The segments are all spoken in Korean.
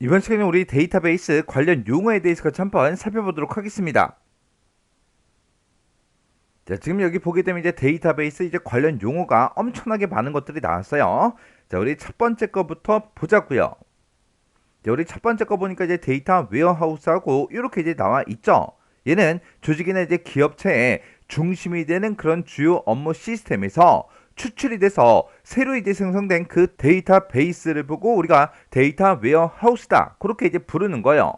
이번 시간에 우리 데이터베이스 관련 용어에 대해서 같이 한번 살펴보도록 하겠습니다. 자, 지금 여기 보게 되면 이제 데이터베이스 이제 관련 용어가 엄청나게 많은 것들이 나왔어요. 자, 우리 첫 번째 거부터 보자고요. 자, 우리 첫 번째 거 보니까 이제 데이터 웨어하우스하고 이렇게 이제 나와 있죠. 얘는 조직이나 이제 기업체의 중심이 되는 그런 주요 업무 시스템에서 추출이 돼서 새로 이제 생성된 그 데이터베이스를 보고 우리가 데이터 웨어하우스다 그렇게 이제 부르는 거예요.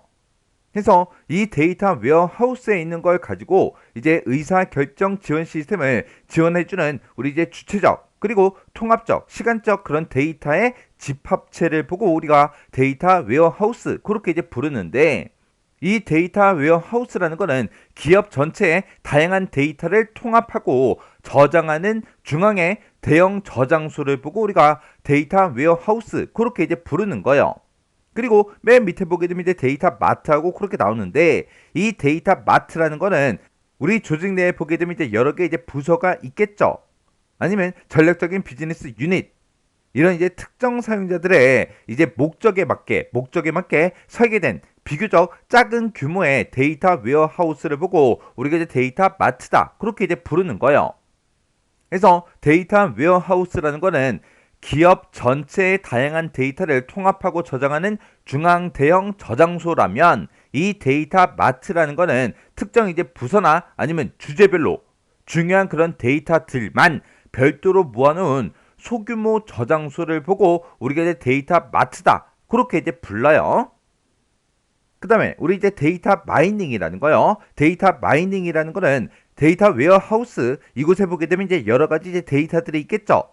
그래서 이 데이터 웨어하우스에 있는 걸 가지고 이제 의사결정 지원 시스템을 지원해주는 우리 이제 주체적 그리고 통합적 시간적 그런 데이터의 집합체를 보고 우리가 데이터 웨어하우스 그렇게 이제 부르는데, 이 데이터 웨어하우스라는 거는 기업 전체의 다양한 데이터를 통합하고 저장하는 중앙의 대형 저장소를 보고 우리가 데이터 웨어하우스 그렇게 이제 부르는 거예요. 그리고 맨 밑에 보게 되면 이제 데이터 마트하고 그렇게 나오는데, 이 데이터 마트라는 거는 우리 조직 내에 보게 되면 이제 여러 개 이제 부서가 있겠죠. 아니면 전략적인 비즈니스 유닛, 이런 이제 특정 사용자들의 이제 목적에 맞게 설계된 비교적 작은 규모의 데이터 웨어하우스를 보고 우리가 이제 데이터 마트다 그렇게 이제 부르는 거예요. 그래서 데이터 웨어하우스라는 거는 기업 전체의 다양한 데이터를 통합하고 저장하는 중앙 대형 저장소라면, 이 데이터 마트라는 거는 특정 이제 부서나 아니면 주제별로 중요한 그런 데이터들만 별도로 모아놓은 소규모 저장소를 보고 우리가 이제 데이터 마트다 그렇게 이제 불러요. 그 다음에 우리 이제 데이터 마이닝이라는 거요. 데이터 마이닝이라는 거는 데이터 웨어하우스 이곳에 보게 되면 이제 여러 가지 이제 데이터들이 있겠죠.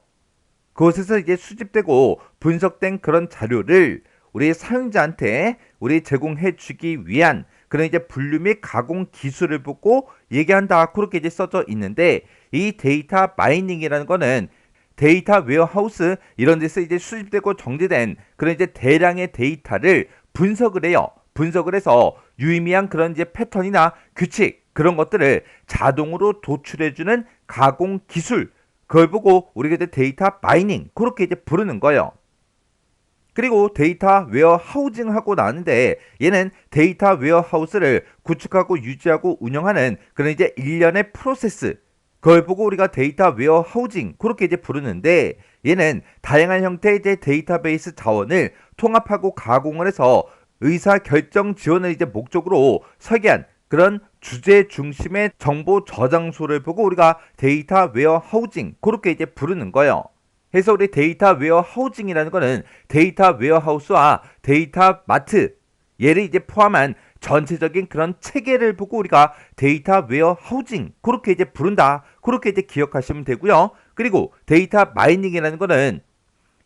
그곳에서 이제 수집되고 분석된 그런 자료를 우리 사용자한테 우리 제공해 주기 위한 그런 이제 분류 및 가공 기술을 보고 얘기한다 그렇게 이제 써져 있는데, 이 데이터 마이닝이라는 거는 데이터 웨어하우스 이런 데서 이제 수집되고 정제된 그런 이제 대량의 데이터를 분석을 해요. 분석을 해서 유의미한 그런 이제 패턴이나 규칙 그런 것들을 자동으로 도출해주는 가공 기술, 그걸 보고 우리가 이제 데이터 마이닝 그렇게 이제 부르는 거예요. 그리고 데이터 웨어하우징 하고 나왔는데, 얘는 데이터 웨어하우스를 구축하고 유지하고 운영하는 그런 이제 일련의 프로세스, 그걸 보고 우리가 데이터 웨어하우징 그렇게 이제 부르는데, 얘는 다양한 형태의 이제 데이터베이스 자원을 통합하고 가공을 해서 의사 결정 지원을 이제 목적으로 설계한 그런 주제 중심의 정보 저장소를 보고 우리가 데이터 웨어하우징 그렇게 이제 부르는 거예요. 그래서 우리 데이터 웨어하우징이라는 거는 데이터 웨어하우스와 데이터 마트, 얘를 이제 포함한 전체적인 그런 체계를 보고 우리가 데이터 웨어하우징 그렇게 이제 부른다 그렇게 이제 기억하시면 되고요. 그리고 데이터 마이닝이라는 거는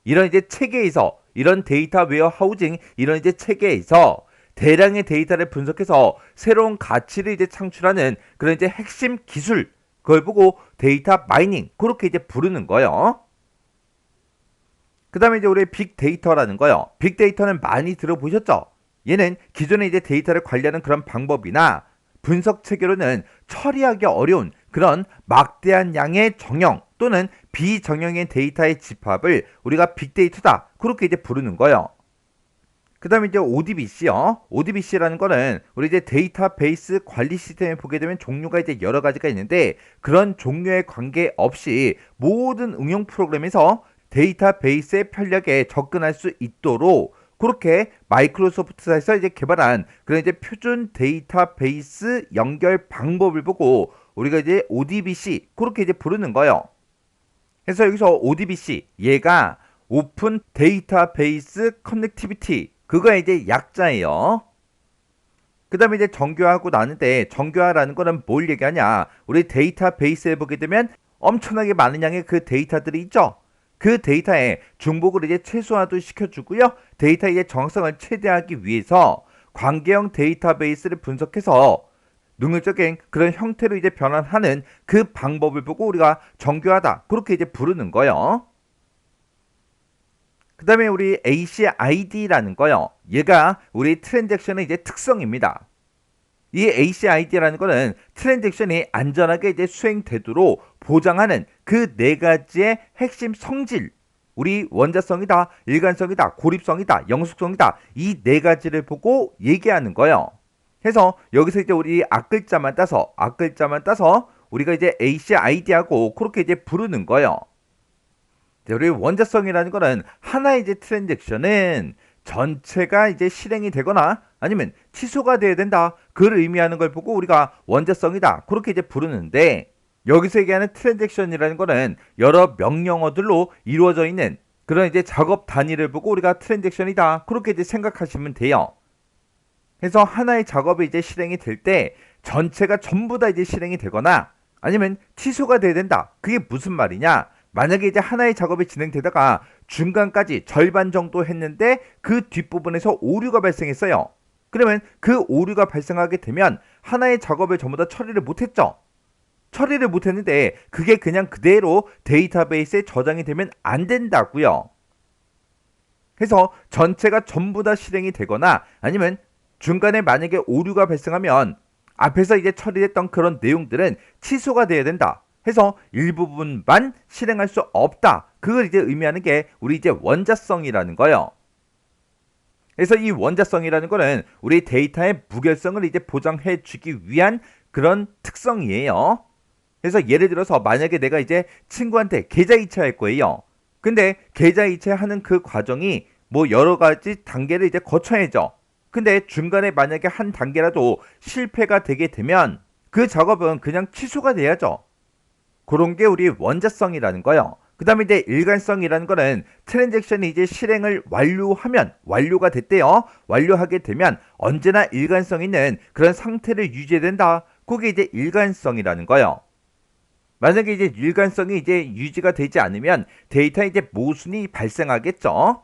이런 이제 체계에서, 이런 데이터 웨어하우징 이런 이제 체계에서 대량의 데이터를 분석해서 새로운 가치를 이제 창출하는 그런 이제 핵심 기술, 그걸 보고 데이터 마이닝 그렇게 이제 부르는 거예요. 그 다음에 이제 우리 빅데이터라는 거요. 빅데이터는 많이 들어보셨죠? 얘는 기존의 이제 데이터를 관리하는 그런 방법이나 분석 체계로는 처리하기 어려운 그런 막대한 양의 정형 또는 비정형의 데이터의 집합을 우리가 빅데이터다 그렇게 이제 부르는 거예요. 그 다음에 이제 ODBC요. ODBC라는 거는 우리 이제 데이터베이스 관리 시스템에 보게 되면 종류가 이제 여러 가지가 있는데, 그런 종류에 관계없이 모든 응용 프로그램에서 데이터베이스의 편리하게 접근할 수 있도록 그렇게 마이크로소프트사에서 이제 개발한 그런 이제 표준 데이터베이스 연결 방법을 보고 우리가 이제 ODBC 그렇게 이제 부르는 거예요. 그래서 여기서 ODBC 얘가 오픈 데이터베이스 커넥티비티, 그거가 이제 약자예요. 그 다음에 이제 정교화하고 나는데, 정교화라는 거는 뭘 얘기하냐, 우리 데이터베이스에 보게 되면 엄청나게 많은 양의 그 데이터들이 있죠. 그 데이터의 중복을 이제 최소화도 시켜주고요. 데이터의 정확성을 최대화하기 위해서 관계형 데이터베이스를 분석해서 능률적인 그런 형태로 이제 변환하는 그 방법을 보고 우리가 정교하다 그렇게 이제 부르는 거예요. 그 다음에 우리 ACID라는 거요. 얘가 우리 트랜잭션의 이제 특성입니다. 이 ACID라는 거는 트랜잭션이 안전하게 이제 수행되도록 보장하는 그 네 가지의 핵심 성질, 우리 원자성이다, 일관성이다, 고립성이다, 영속성이다. 이 네 가지를 보고 얘기하는 거예요. 해서 여기서 이제 우리 앞글자만 따서 우리가 이제 ACID하고 그렇게 이제 부르는 거예요. 우리 원자성이라는 거는 하나의 이제 트랜잭션은 전체가 이제 실행이 되거나 아니면 취소가 돼야 된다. 그걸 의미하는 걸 보고 우리가 원자성이다. 그렇게 이제 부르는데 여기서 얘기하는 트랜잭션이라는 거는 여러 명령어들로 이루어져 있는 그런 이제 작업 단위를 보고 우리가 트랜잭션이다. 그렇게 이제 생각하시면 돼요. 그래서 하나의 작업이 이제 실행이 될 때 전체가 전부 다 이제 실행이 되거나 아니면 취소가 돼야 된다. 그게 무슨 말이냐? 만약에 이제 하나의 작업이 진행되다가 중간까지 절반 정도 했는데 그 뒷부분에서 오류가 발생했어요. 그러면 그 오류가 발생하게 되면 하나의 작업을 전부 다 처리를 못했죠. 처리를 못했는데 그게 그냥 그대로 데이터베이스에 저장이 되면 안 된다고요. 그래서 전체가 전부 다 실행이 되거나 아니면 중간에 만약에 오류가 발생하면 앞에서 이제 처리했던 그런 내용들은 취소가 돼야 된다. 해서 일부분만 실행할 수 없다. 그걸 이제 의미하는 게 우리 이제 원자성이라는 거예요. 그래서 이 원자성이라는 거는 우리 데이터의 무결성을 이제 보장해 주기 위한 그런 특성이에요. 그래서 예를 들어서 만약에 내가 이제 친구한테 계좌 이체할 거예요. 근데 계좌 이체하는 그 과정이 뭐 여러 가지 단계를 이제 거쳐야죠. 근데 중간에 만약에 한 단계라도 실패가 되게 되면 그 작업은 그냥 취소가 돼야죠. 그런 게 우리 원자성이라는 거예요. 그 다음에 이제 일관성이라는 거는 트랜잭션이 이제 실행을 완료하면 완료가 됐대요. 완료하게 되면 언제나 일관성 있는 그런 상태를 유지해야 된다. 그게 이제 일관성이라는 거예요. 만약에 이제 일관성이 이제 유지가 되지 않으면 데이터에 이제 모순이 발생하겠죠.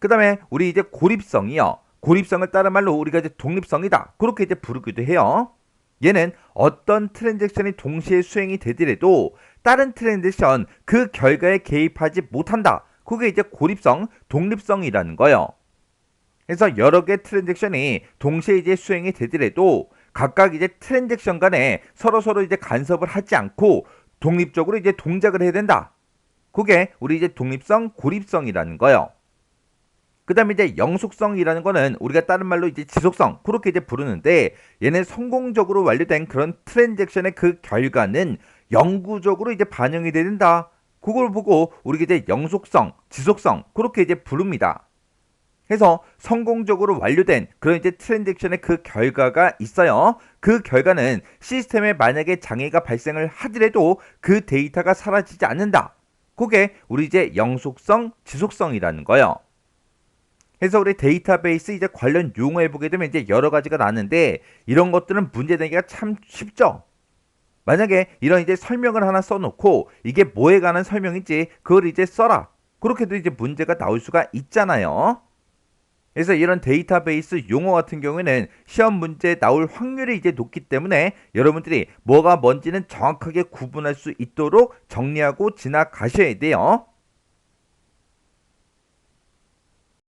그 다음에 우리 이제 고립성이요. 고립성을 다른 말로 우리가 이제 독립성이다. 그렇게 이제 부르기도 해요. 얘는 어떤 트랜잭션이 동시에 수행이 되더라도 다른 트랜잭션 그 결과에 개입하지 못한다. 그게 이제 고립성, 독립성이라는 거예요. 그래서 여러 개 트랜잭션이 동시에 이제 수행이 되더라도 각각 이제 트랜잭션 간에 서로 이제 간섭을 하지 않고 독립적으로 이제 동작을 해야 된다. 그게 우리 이제 독립성, 고립성이라는 거예요. 그 다음에 이제 영속성이라는 거는 우리가 다른 말로 이제 지속성 그렇게 이제 부르는데 얘는 성공적으로 완료된 그런 트랜잭션의 그 결과는 영구적으로 이제 반영이 된다. 그걸 보고 우리가 이제 영속성, 지속성 그렇게 이제 부릅니다. 해서 성공적으로 완료된 그런 이제 트랜잭션의 그 결과가 있어요. 그 결과는 시스템에 만약에 장애가 발생을 하더라도 그 데이터가 사라지지 않는다. 그게 우리 이제 영속성, 지속성이라는 거예요. 그래서 우리 데이터베이스 이제 관련 용어에 보게 되면 이제 여러 가지가 나는데 이런 것들은 문제 내기가 참 쉽죠. 만약에 이런 이제 설명을 하나 써놓고 이게 뭐에 관한 설명인지 그걸 이제 써라. 그렇게도 이제 문제가 나올 수가 있잖아요. 그래서 이런 데이터베이스 용어 같은 경우에는 시험 문제에 나올 확률이 이제 높기 때문에 여러분들이 뭐가 뭔지는 정확하게 구분할 수 있도록 정리하고 지나가셔야 돼요.